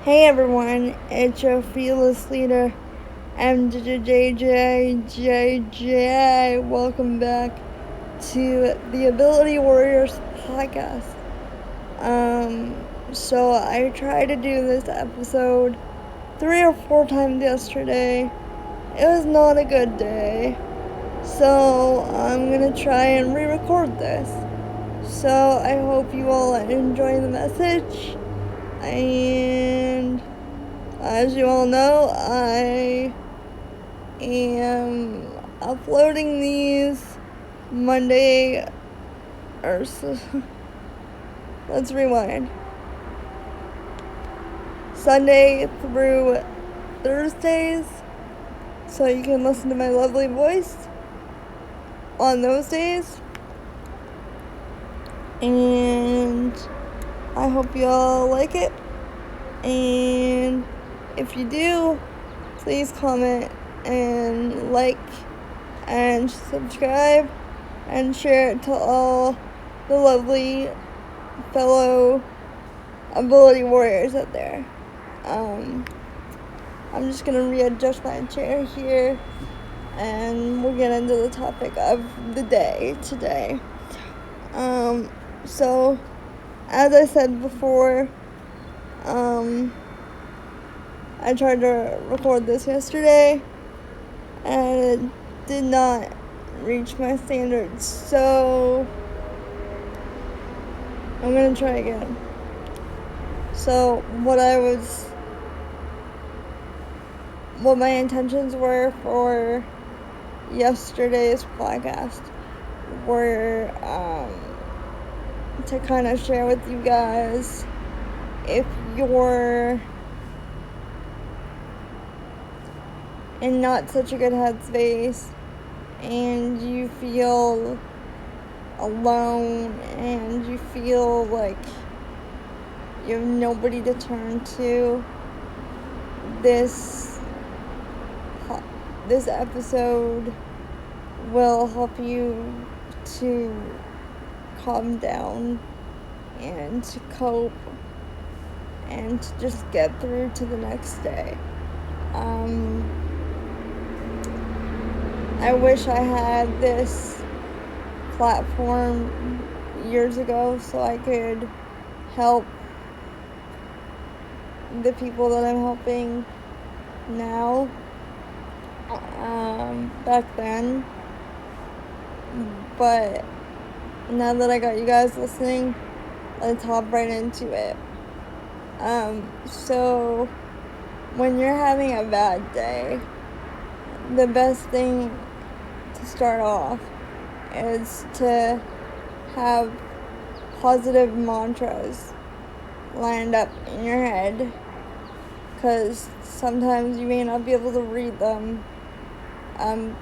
Hey everyone, it's your fearless leader, MJJJJJ. Welcome back to the Ability Warriors podcast. So I tried to do this episode 3 or 4 times yesterday. It was not a good day. So I'm gonna try and re-record this. So I hope you all enjoy the message. And as you all know, I am uploading these Monday, let's rewind. Sunday through Thursdays, so you can listen to my lovely voice on those days. And I hope you all like it. And if you do, please comment and like and subscribe and share it to all the lovely fellow ability warriors out there. I'm just gonna readjust my chair here and we'll get into the topic of the day today. So as I said before, I tried to record this yesterday and it did not reach my standards, so I'm gonna try again. So what my intentions were for yesterday's podcast were to kind of share with you guys if you're in not such a good headspace and you feel alone and you feel like you have nobody to turn to, this episode will help you to calm down and to cope and to just get through to the next day. I wish I had this platform years ago so I could help the people that I'm helping now, back then. But now that I got you guys listening, let's hop right into it. So when you're having a bad day, the best thing to start off is to have positive mantras lined up in your head, because sometimes you may not be able to read them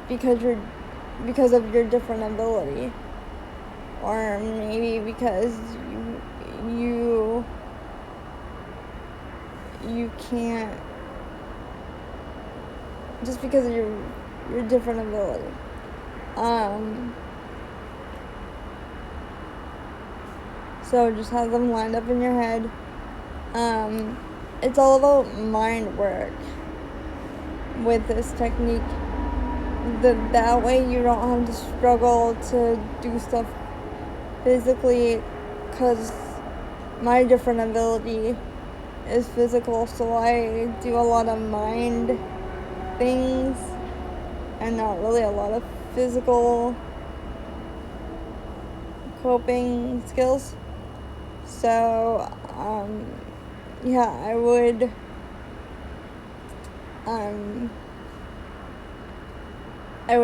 because of your different ability, or maybe because you can't, just because of your different ability. So just have them lined up in your head. It's all about mind work with this technique. That way you don't have to struggle to do stuff physically, because my different ability is physical, so I do a lot of mind things and not really a lot of physical coping skills. So yeah, I would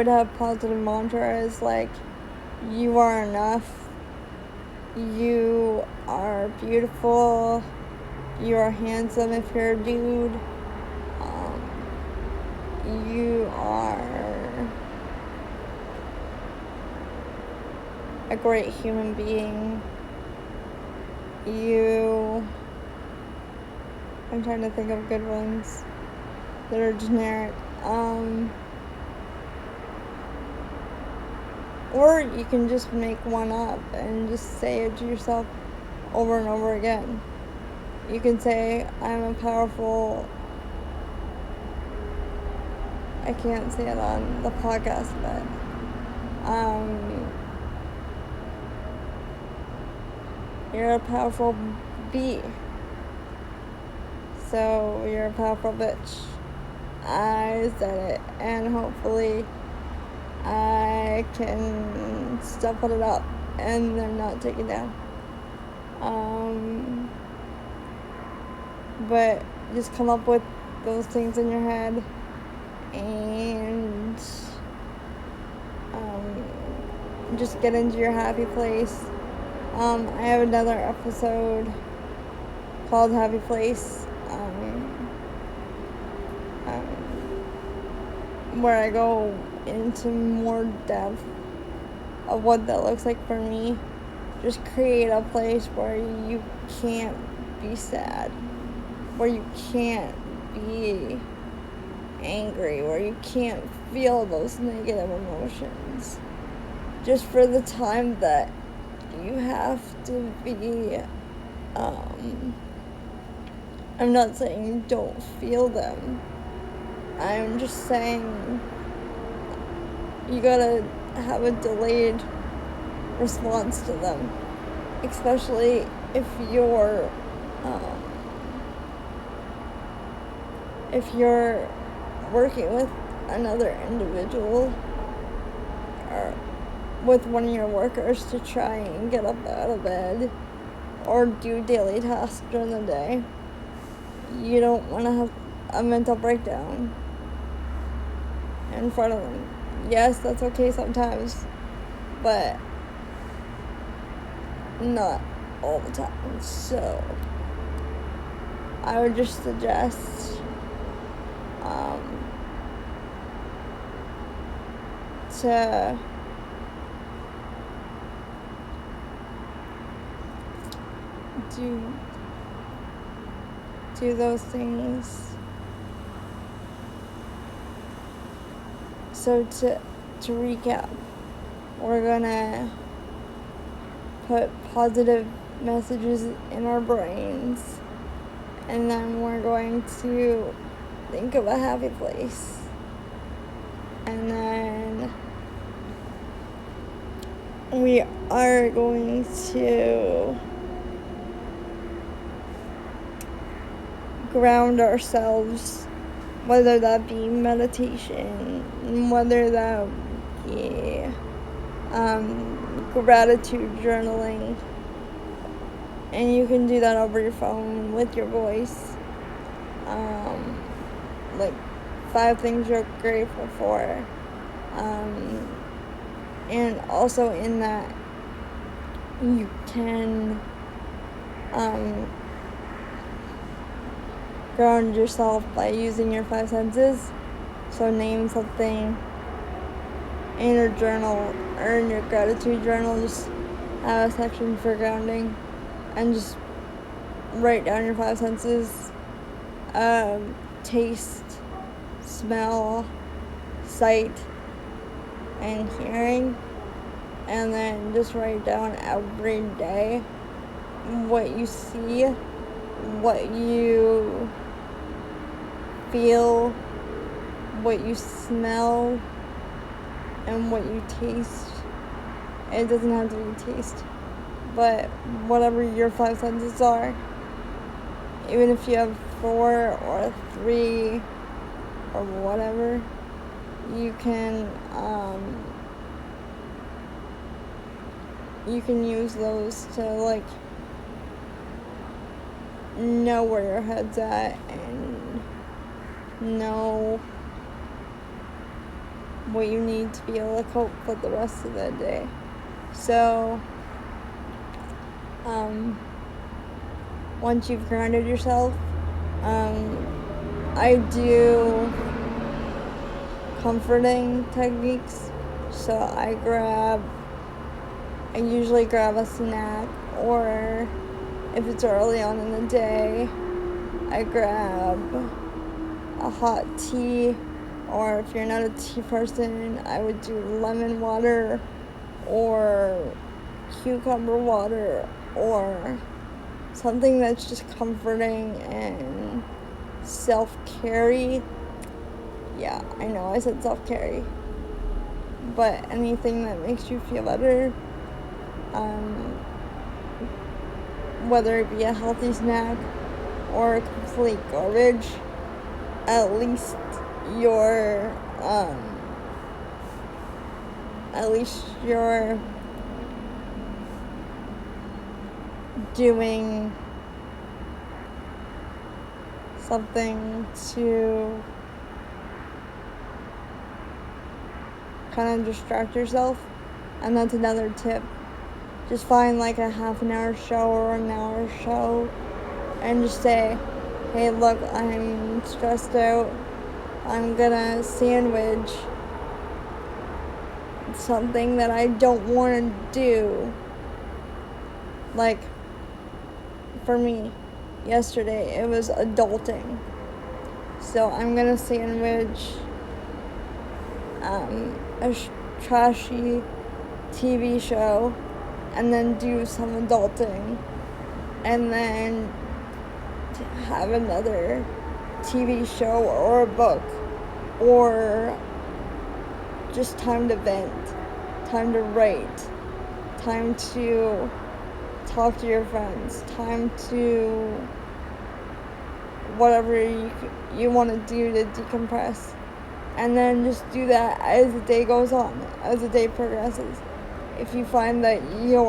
have positive mantras like, you are enough, you are beautiful, you are handsome if you're a dude, you are a great human being, I'm trying to think of good ones that are generic. Or you can just make one up and just say it to yourself over and over again. you can say I'm a powerful, I can't say it on the podcast, but you're a powerful bee. So you're a powerful bitch. I said it, and hopefully I can still put it up and they're not taken down. But just come up with those things in your head and just get into your happy place. I have another episode called Happy Place, where I go into more depth of what that looks like for me. Just create a place where you can't be sad, where you can't be angry, where you can't feel those negative emotions. Just for the time that you have to be, I'm not saying don't feel them. I'm just saying you gotta have a delayed response to them, especially if you're working with another individual or with one of your workers to try and get up out of bed or do daily tasks during the day. You don't want to have a mental breakdown in front of them. Yes, that's okay sometimes, but not all the time. So I would just suggest to do those things. So to recap, we're gonna put positive messages in our brains, and then we're going to think of a happy place, and then we are going to ground ourselves, whether that be meditation, whether that be gratitude journaling, and you can do that over your phone with your voice, like 5 things you're grateful for, and also in that you can ground yourself by using your 5 senses. So name something in your journal or in your gratitude journal. Just have a section for grounding and just write down your 5 senses: taste, smell, sight, and hearing. And then just write down every day what you see, what you feel, what you smell, and what you taste. It doesn't have to be taste, but whatever your 5 senses are, even if you have 4 or 3 or whatever, you can use those to like know where your head's at and know what you need to be able to cope with the rest of the day. So once you've grounded yourself, I do comforting techniques. So I usually grab a snack, or if it's early on in the day, I grab a hot tea, or if you're not a tea person, I would do lemon water or cucumber water or something that's just comforting and self-care. Yeah, I know I said self-care, but anything that makes you feel better, whether it be a healthy snack or complete garbage, at least you're doing something to kind of distract yourself. And that's another tip. Just find like a half an hour show or an hour show and just say, hey, look, I'm stressed out. I'm gonna sandwich something that I don't want to do. Like, for me, yesterday, it was adulting. So I'm gonna sandwich a trashy TV show and then do some adulting and then have another TV show or a book or just time to vent, time to write, time to talk to your friends, time to whatever you want to do to decompress. And then just do that as the day goes on, as the day progresses. If you find that you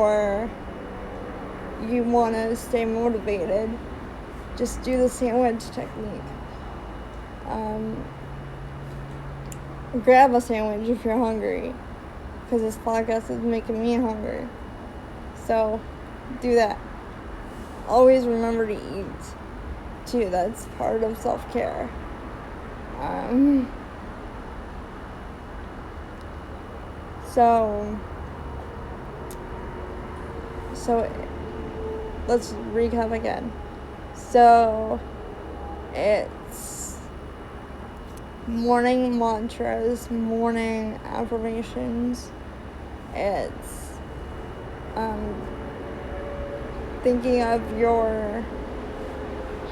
want to stay motivated, just do the sandwich technique. Grab a sandwich if you're hungry, because this podcast is making me hungry. So, do that. Always remember to eat, too. That's part of self-care. So let's recap again. So it's morning mantras, morning affirmations. It's thinking of your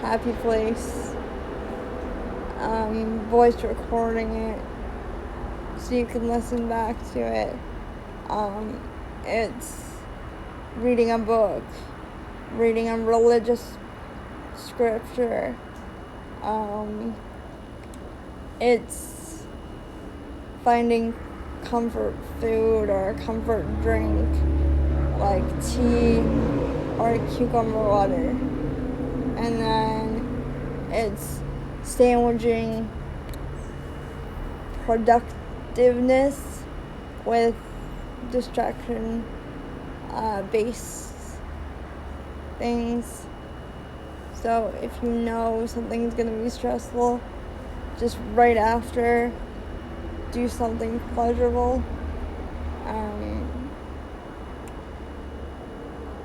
happy place, voice recording it so you can listen back to it. It's reading a book, reading a religious scripture. It's finding comfort food or a comfort drink like tea or cucumber water. And then it's sandwiching productiveness with distraction based things. So if you know something's gonna be stressful, just right after do something pleasurable,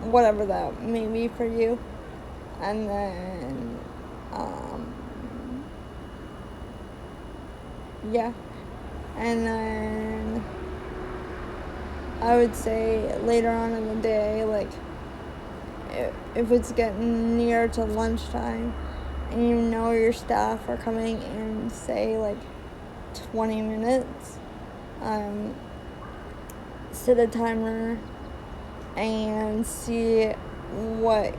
whatever that may be for you. And then and then I would say later on in the day, like if it's getting near to lunchtime and you know your staff are coming in, say like 20 minutes, set a timer and see what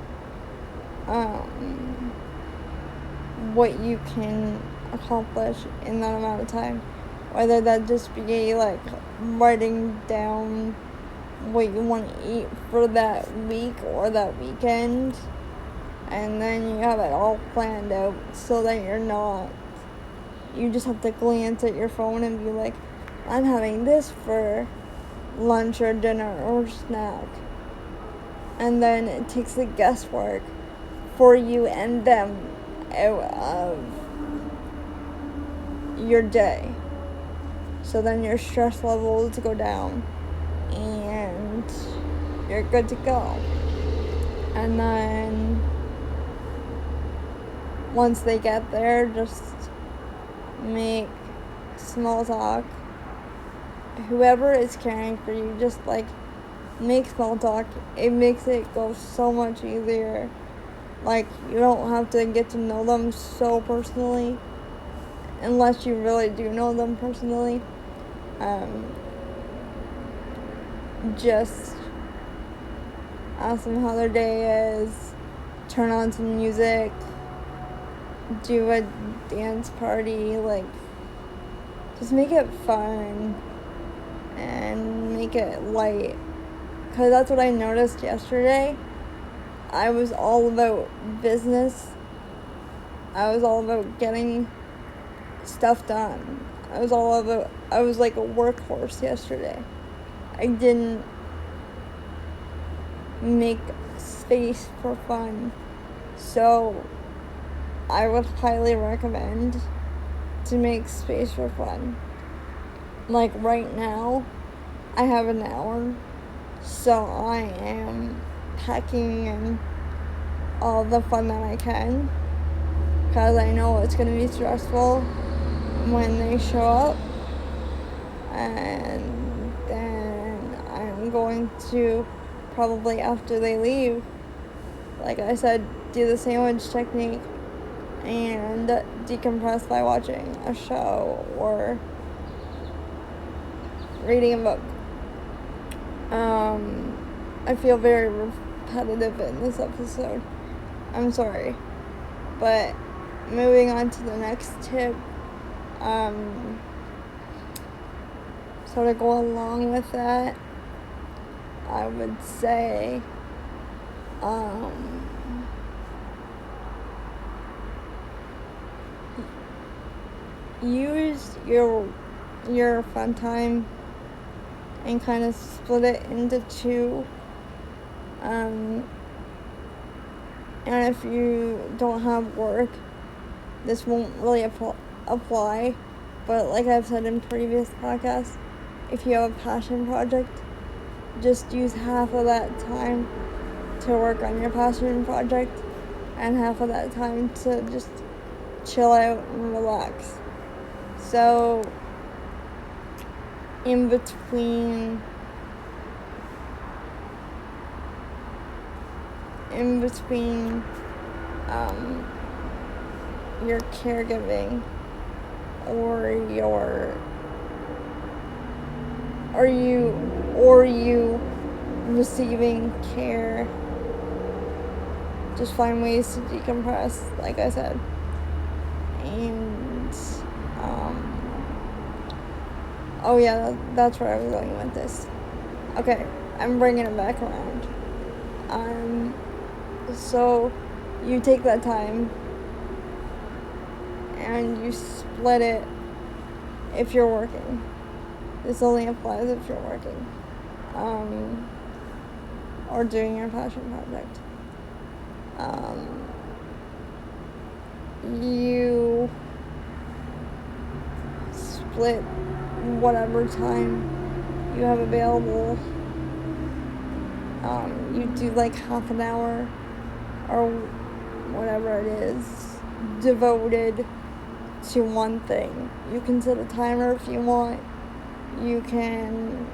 you can accomplish in that amount of time. Whether that just be like writing down what you want to eat for that week or that weekend, and then you have it all planned out so that you just have to glance at your phone and be like, I'm having this for lunch or dinner or snack. And then it takes the guesswork for you and them out of your day. So then your stress levels go down and you're good to go. And then once they get there, just make small talk. Whoever is caring for you, just like make small talk. It makes it go so much easier Like, you don't have to get to know them so personally, unless you really do know them personally. Just ask them how their day is, turn on some music, do a dance party, like, just make it fun and make it light. Because that's what I noticed yesterday. I was all about business. I was all about getting stuff done. I was like a workhorse yesterday. I didn't make space for fun. So I would highly recommend to make space for fun. Like right now, I have an hour, so I am packing in all the fun that I can, because I know it's going to be stressful when they show up. And then I'm going to, probably after they leave, like I said, do the sandwich technique and decompress by watching a show or reading a book. I feel very repetitive in this episode. I'm sorry. But moving on to the next tip, sort of go along with that, I would say, use your fun time and kind of split it into two. And if you don't have work, this won't really apply. But like I've said in previous podcasts, if you have a passion project, just use half of that time to work on your passion project and half of that time to just chill out and relax. So in between your caregiving or you receiving care, just find ways to decompress, like I said. And oh yeah, that's where I was going with this. Okay, I'm bringing it back around. So you take that time and you split it if you're working. This only applies if you're working, or doing your passion project. You split whatever time you have available. You do like half an hour or whatever it is devoted to one thing. You can set a timer if you want. You can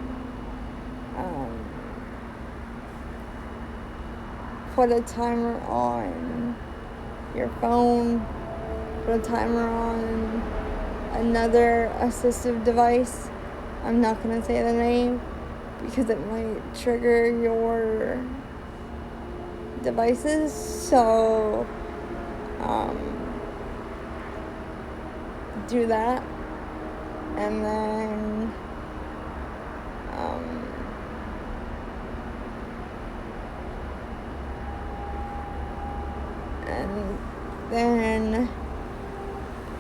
put a timer on your phone, put a timer on another assistive device. I'm not going to say the name because it might trigger your devices. So do that, and then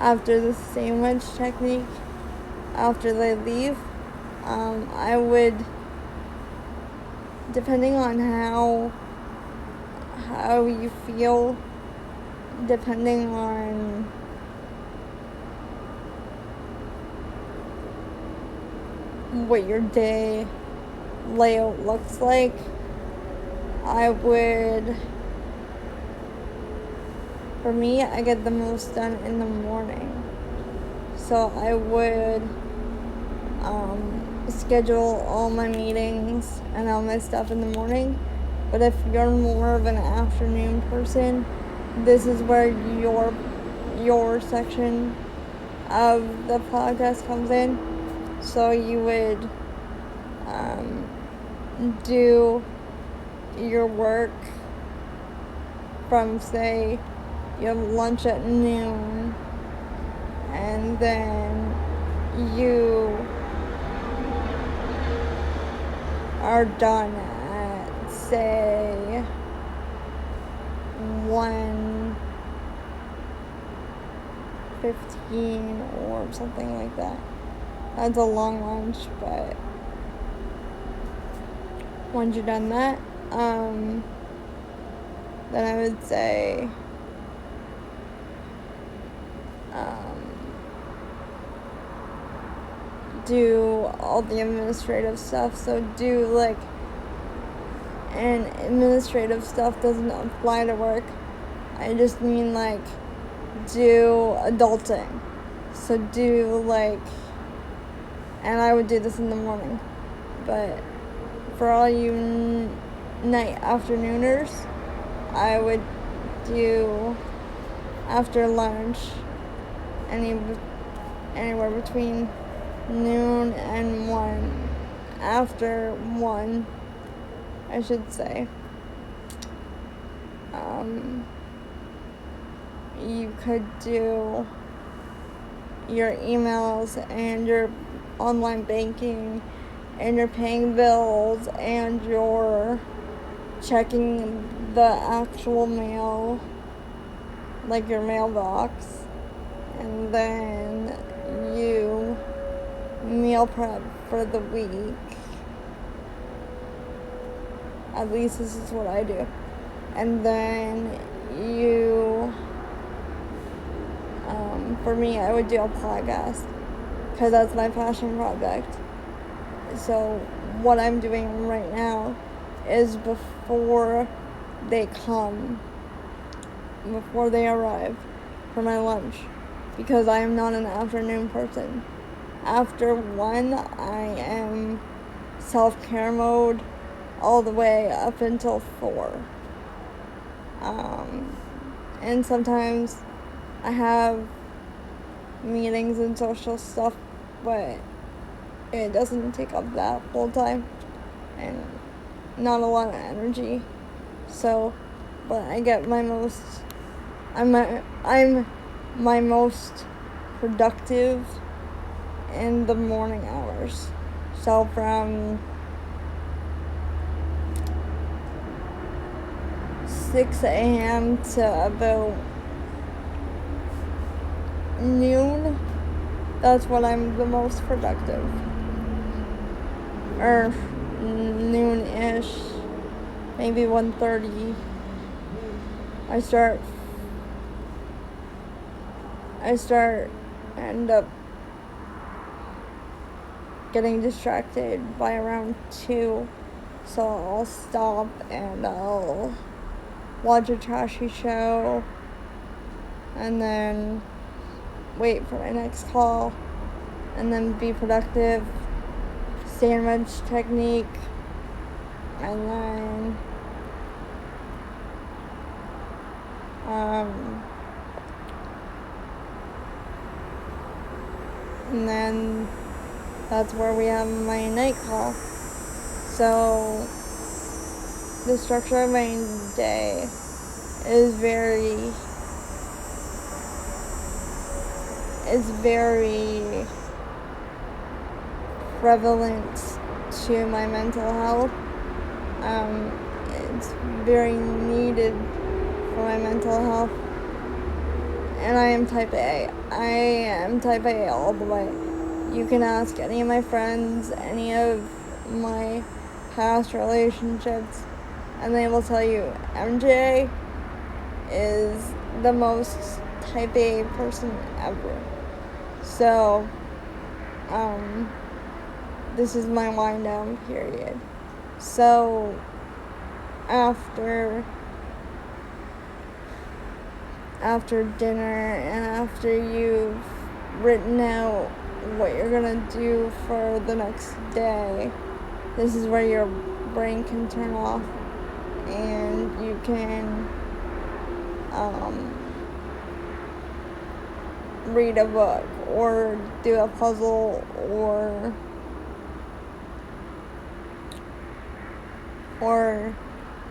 after the sandwich technique, after they leave, I would, depending on how you feel, depending on what your day layout looks like, for me, I get the most done in the morning. So I would schedule all my meetings and all my stuff in the morning. But if you're more of an afternoon person, this is where your section of the podcast comes in. So you would do your work from, say, you have lunch at noon, and then you are done at, say, 1:15 or something like that. That's a long lunch, but once you're done that, then I would say do all the administrative stuff. So do like, and administrative stuff doesn't apply to work. I just mean like do adulting. So do like, and I would do this in the morning, but for all you night afternooners, I would do after lunch anywhere between noon and 1. After 1, I should say, you could do your emails and your online banking and you're paying bills and you're checking the actual mail, like your mailbox, and then you meal prep for the week. At least this is what I do. And then you, for me, I would do a podcast because that's my passion project. So what I'm doing right now is before they arrive for my lunch, because I am not an afternoon person. After 1, I am self-care mode all the way up until 4. And sometimes I have meetings and social stuff, but it doesn't take up that whole time and not a lot of energy. So, but I get I'm my most productive in the morning hours. So from 6 a.m. to about noon, that's when I'm the most productive. Or noon-ish, maybe 1:30. I end up getting distracted by around 2. So I'll stop and I'll watch a trashy show and then wait for my next call and then be productive, sandwich technique, and then that's where we have my night call. So the structure of my day is very prevalent to my mental health. It's very needed for my mental health. And I am type A. I am type A all the way. You can ask any of my friends, any of my past relationships, and they will tell you MJ is the most type A person ever. So, this is my wind down period. So, after dinner and after you've written out what you're gonna do for the next day, this is where your brain can turn off and you can read a book or do a puzzle or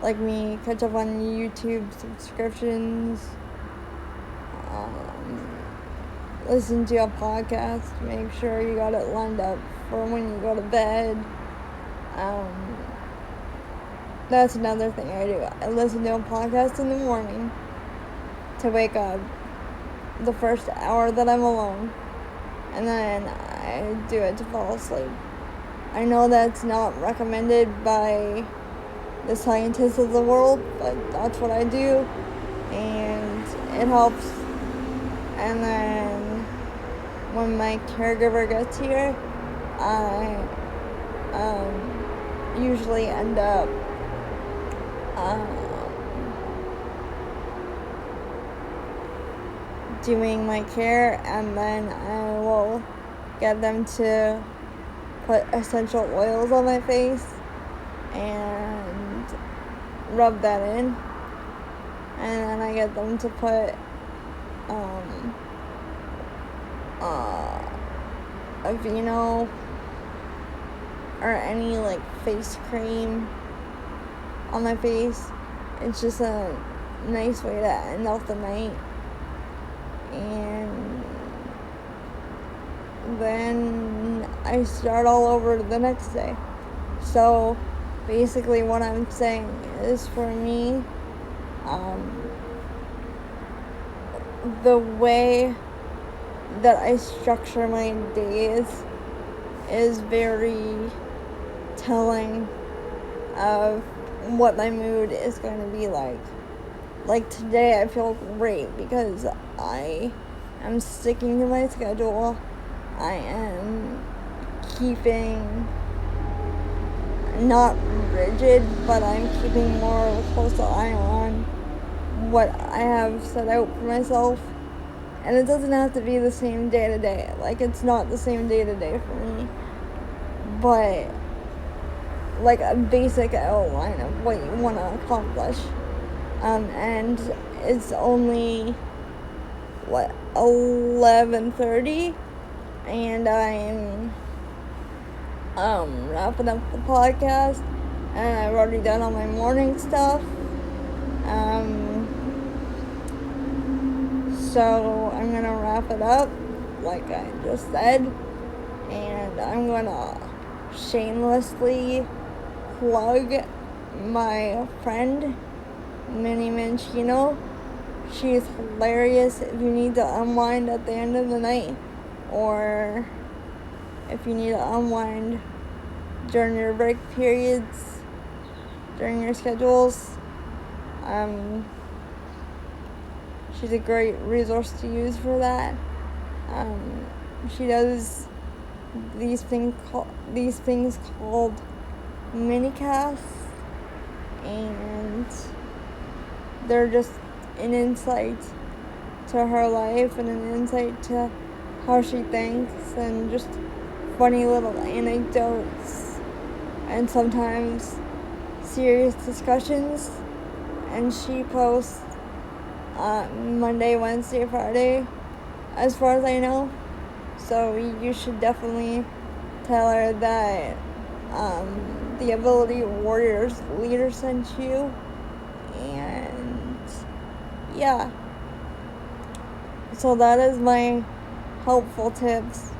like me, catch up on YouTube subscriptions, listen to a podcast, make sure you got it lined up for when you go to bed. That's another thing I do. I listen to a podcast in the morning to wake up the first hour that I'm alone, and then I do it to fall asleep. I know that's not recommended by the scientists of the world, but that's what I do, and it helps. And then when my caregiver gets here, I usually end up doing my care, and then I will get them to put essential oils on my face and rub that in, and then I get them to put Aveeno or any like face cream on my face. It's just a nice way to end off the night. And then I start all over the next day. So basically what I'm saying is, for me, the way that I structure my days is very telling of what my mood is going to be like. Like today I feel great because I am sticking to my schedule. I am keeping, not rigid, but I'm keeping more of a close eye on what I have set out for myself. And it doesn't have to be the same day to day. Like, it's not the same day to day for me. But like a basic outline of what you want to accomplish. And it's only 11:30, and I'm wrapping up the podcast, and I've already done all my morning stuff. So I'm gonna wrap it up like I just said, and I'm gonna shamelessly plug my friend Minnie Mancino. She's hilarious if you need to unwind at the end of the night, or if you need to unwind during your break periods, during your schedules. She's a great resource to use for that. She does these things called mini-casts, and they're just an insight to her life and an insight to how she thinks, and just funny little anecdotes and sometimes serious discussions. And she posts Monday, Wednesday, Friday, as far as I know. So you should definitely tell her that the Ability Warriors leader sent you. And yeah, so that is my helpful tips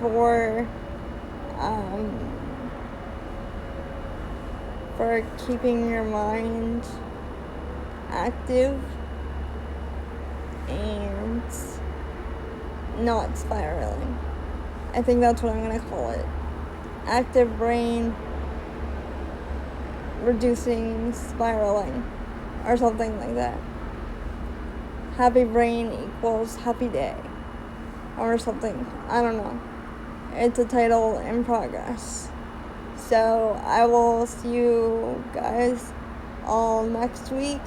for keeping your mind active and not spiraling. I think that's what I'm gonna call it. Active brain reducing spiraling, or something like that. Happy brain equals happy day, or something. I don't know. It's a title in progress. So I will see you guys all next week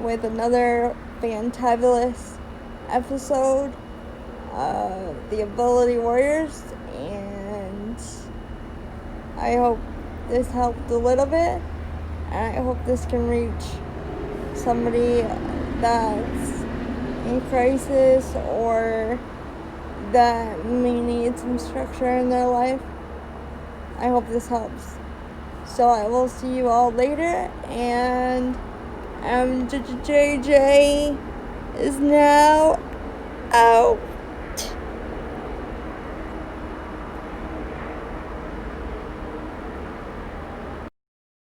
with another fantabulous episode of the Ability Warriors, and I hope this helped a little bit, and I hope this can reach somebody that's in crisis or that may need some structure in their life. I hope this helps. So I will see you all later, and JJ is now out.